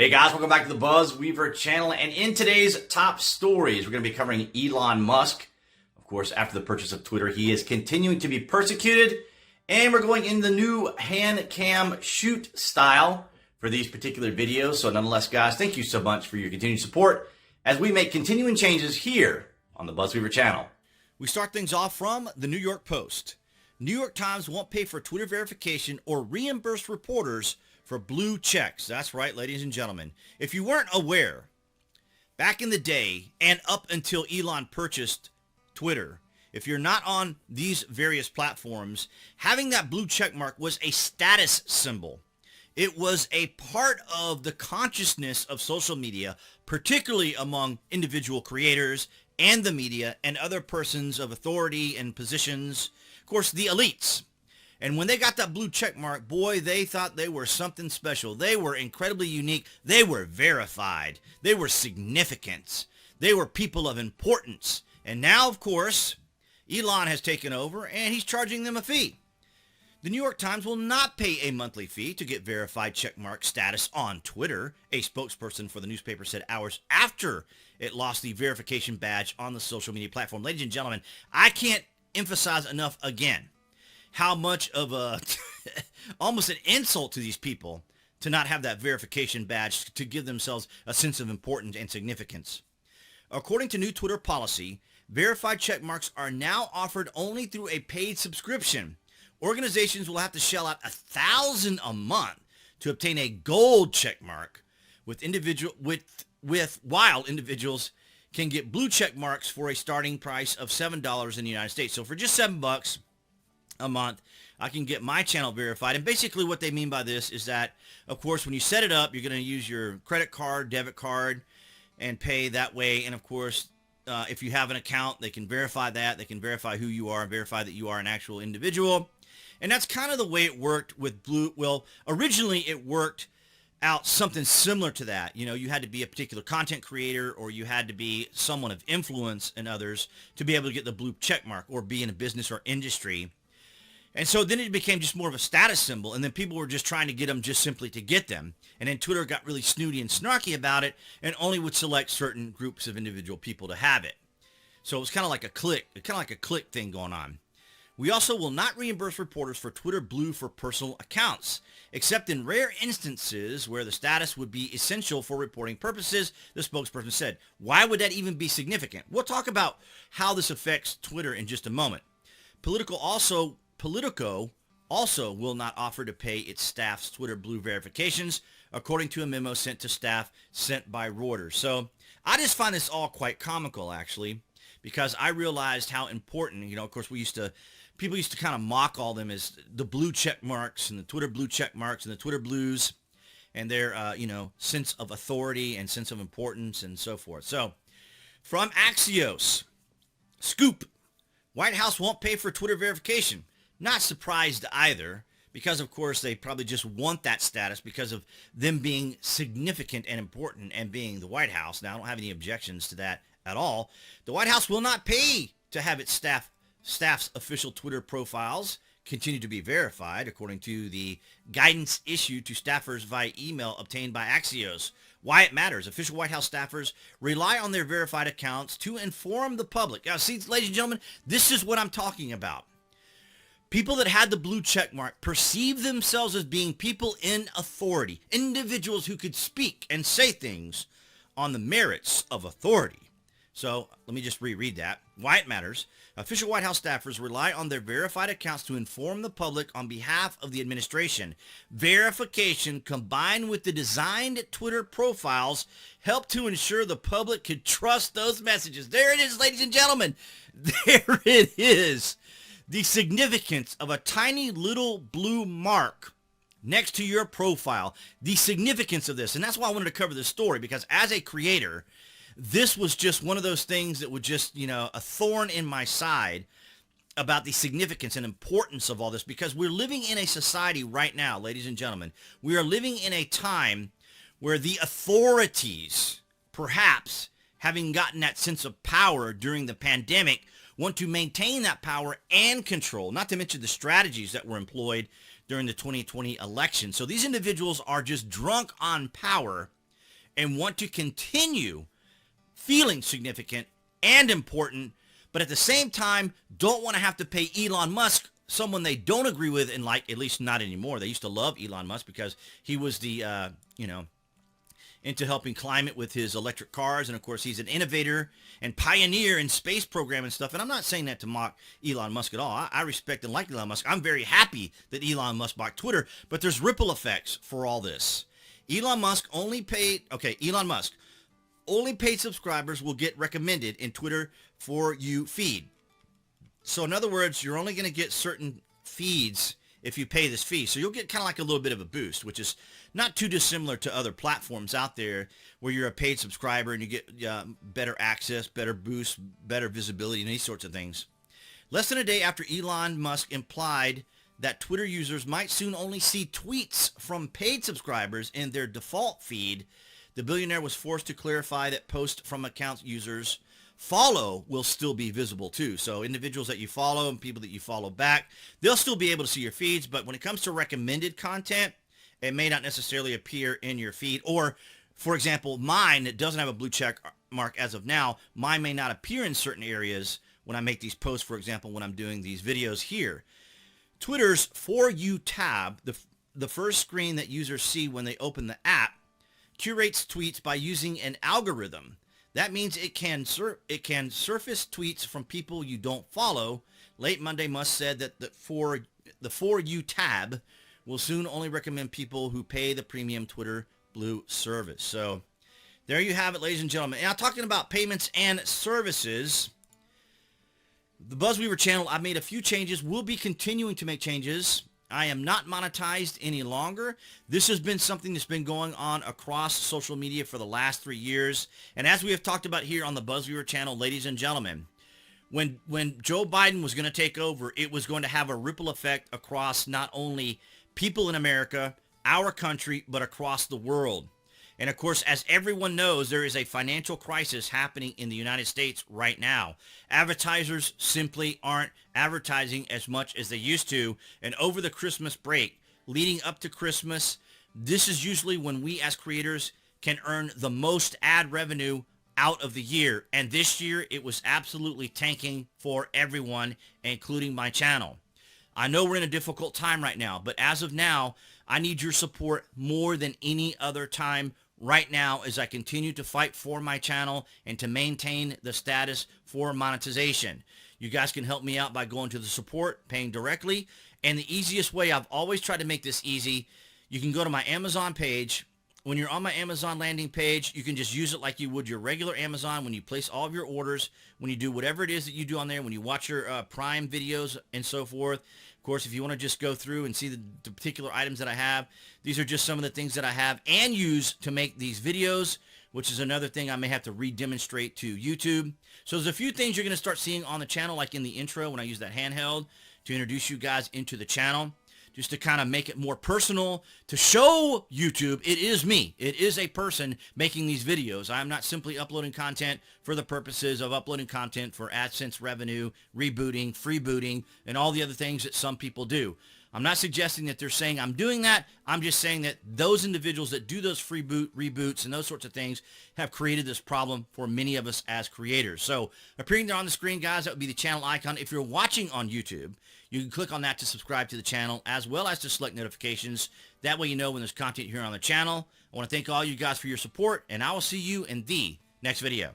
Hey guys, welcome back to the BuzWeaver channel. And in today's top stories, we're going to be covering Elon Musk. Of course, after the purchase of Twitter, he is continuing to be persecuted. And we're going in the new hand cam shoot style for these particular videos. So nonetheless, guys, thank you so much for your continued support as we make continuing changes here on the BuzWeaver channel. We start things off from the New York Post. New York Times won't pay for Twitter verification or reimburse reporters for blue checks. That's right, ladies and gentlemen. If you weren't aware, back in the day and up until Elon purchased Twitter, if you're not on these various platforms, having that blue check mark was a status symbol. It was a part of the consciousness of social media, particularly among individual creators and the media and other persons of authority and positions, of course, the elites. And when they got that blue check mark, boy, they thought they were something special. They were incredibly unique. They were verified. They were significant. They were people of importance. And now, of course, Elon has taken over and he's charging them a fee. The New York Times will not pay a monthly fee to get verified checkmark status on Twitter, a spokesperson for the newspaper said hours after it lost the verification badge on the social media platform. Ladies and gentlemen, I can't emphasize enough again how much of a almost an insult to these people to not have that verification badge to give themselves a sense of importance and significance. According to new Twitter policy, verified checkmarks are now offered only through a paid subscription. Organizations will have to shell out $1,000 a month to obtain a gold checkmark, while individuals can get blue check marks for a starting price of $7 in the United States. So for just $7 a month, I can get my channel verified. And basically what they mean by this is that, of course, when you set it up, you're going to use your credit card, debit card, and pay that way. And of course, if you have an account, they can verify that. They can verify who you are and verify that you are an actual individual. And that's kind of the way it worked with Blue. Well, originally it worked out something similar to that. You know, you had to be a particular content creator or you had to be someone of influence in others to be able to get the blue check mark or be in a business or industry. And so then it became just more of a status symbol, and then people were just trying to get them just simply to get them. And then Twitter got really snooty and snarky about it and only would select certain groups of individual people to have it. So it was kind of like a click thing going on. We also will not reimburse reporters for Twitter Blue for personal accounts, except in rare instances where the status would be essential for reporting purposes, the spokesperson said. Why would that even be significant? We'll talk about how this affects Twitter in just a moment. Politico also will not offer to pay its staff's Twitter Blue verifications, according to a memo sent to staff sent by Reuters. So I just find this all quite comical, actually, because I realized how important, you know, of course, people used to kind of mock all them as the blue check marks and the Twitter blue check marks and the Twitter blues and their, sense of authority and sense of importance and so forth. So from Axios, Scoop, White House won't pay for Twitter verification. Not surprised either, because of course they probably just want that status because of them being significant and important and being the White House. Now, I don't have any objections to that at all. The White House will not pay to have its staff's official Twitter profiles continue to be verified, according to the guidance issued to staffers via email obtained by Axios. Why it matters. Official White House staffers rely on their verified accounts to inform the public. Now, see, ladies and gentlemen, this is what I'm talking about. People that had the blue check mark perceived themselves as being people in authority, individuals who could speak and say things on the merits of authority. So let me just reread that. Why it matters. Official White House staffers rely on their verified accounts to inform the public on behalf of the administration. Verification combined with the designed Twitter profiles help to ensure the public could trust those messages. There it is, ladies and gentlemen. There it is. The significance of a tiny little blue mark next to your profile. The significance of this. And that's why I wanted to cover this story, because as a creator, this was just one of those things that would just, a thorn in my side about the significance and importance of all this, because we're living in a society right now, ladies and gentlemen. We are living in a time where the authorities, perhaps having gotten that sense of power during the pandemic, want to maintain that power and control, not to mention the strategies that were employed during the 2020 election. So these individuals are just drunk on power and want to continue feeling significant and important, but at the same time don't want to have to pay Elon Musk, someone they don't agree with and like, at least not anymore. They used to love Elon Musk because he was the, into helping climate with his electric cars. And of course, he's an innovator and pioneer in space program and stuff. And I'm not saying that to mock Elon Musk at all. I respect and like Elon Musk. I'm very happy that Elon Musk bought Twitter, but there's ripple effects for all this. Elon Musk only paid subscribers will get recommended in Twitter For You feed. So in other words, you're only going to get certain feeds if you pay this fee. So you'll get kind of like a little bit of a boost, which is not too dissimilar to other platforms out there where you're a paid subscriber and you get better access, better boost, better visibility, and these sorts of things. Less than a day after Elon Musk implied that Twitter users might soon only see tweets from paid subscribers in their default feed, the billionaire was forced to clarify that posts from accounts users follow will still be visible too. So individuals that you follow and people that you follow back, they'll still be able to see your feeds. But when it comes to recommended content, it may not necessarily appear in your feed. Or, for example, mine that doesn't have a blue check mark as of now, mine may not appear in certain areas when I make these posts, for example, when I'm doing these videos here. Twitter's For You tab, the first screen that users see when they open the app, curates tweets by using an algorithm. That means it can surface tweets from people you don't follow. Late Monday, Musk said that the For You tab will soon only recommend people who pay the premium Twitter Blue service. So there you have it, ladies and gentlemen. Now, talking about payments and services, the BuzWeaver channel, I've made a few changes. We'll be continuing to make changes. I am not monetized any longer. This has been something that's been going on across social media for the last 3 years. And as we have talked about here on the BuzWeaver channel, ladies and gentlemen, when Joe Biden was going to take over, it was going to have a ripple effect across not only people in America, our country, but across the world. And of course, as everyone knows, there is a financial crisis happening in the United States right now. Advertisers simply aren't advertising as much as they used to. And over the Christmas break, leading up to Christmas, this is usually when we as creators can earn the most ad revenue out of the year. And this year, it was absolutely tanking for everyone, including my channel. I know we're in a difficult time right now, but as of now, I need your support more than any other time right now as I continue to fight for my channel and to maintain the status for monetization. You guys can help me out by going to the support, paying directly. And the easiest way, I've always tried to make this easy, you can go to my Amazon page. When you're on my Amazon landing page, you can just use it like you would your regular Amazon when you place all of your orders, when you do whatever it is that you do on there, when you watch your Prime videos and so forth. Of course, if you want to just go through and see the particular items that I have, these are just some of the things that I have and use to make these videos, which is another thing I may have to re-demonstrate to YouTube. So there's a few things you're going to start seeing on the channel, like in the intro when I use that handheld to introduce you guys into the channel, just to kind of make it more personal, to show YouTube it is me. It is a person making these videos. I'm not simply uploading content for the purposes of uploading content for AdSense revenue, rebooting, freebooting, and all the other things that some people do. I'm not suggesting that they're saying I'm doing that. I'm just saying that those individuals that do those free reboots and those sorts of things have created this problem for many of us as creators. So appearing there on the screen, guys, that would be the channel icon. If you're watching on YouTube, you can click on that to subscribe to the channel as well as to select notifications. That way you know when there's content here on the channel. I want to thank all you guys for your support, and I will see you in the next video.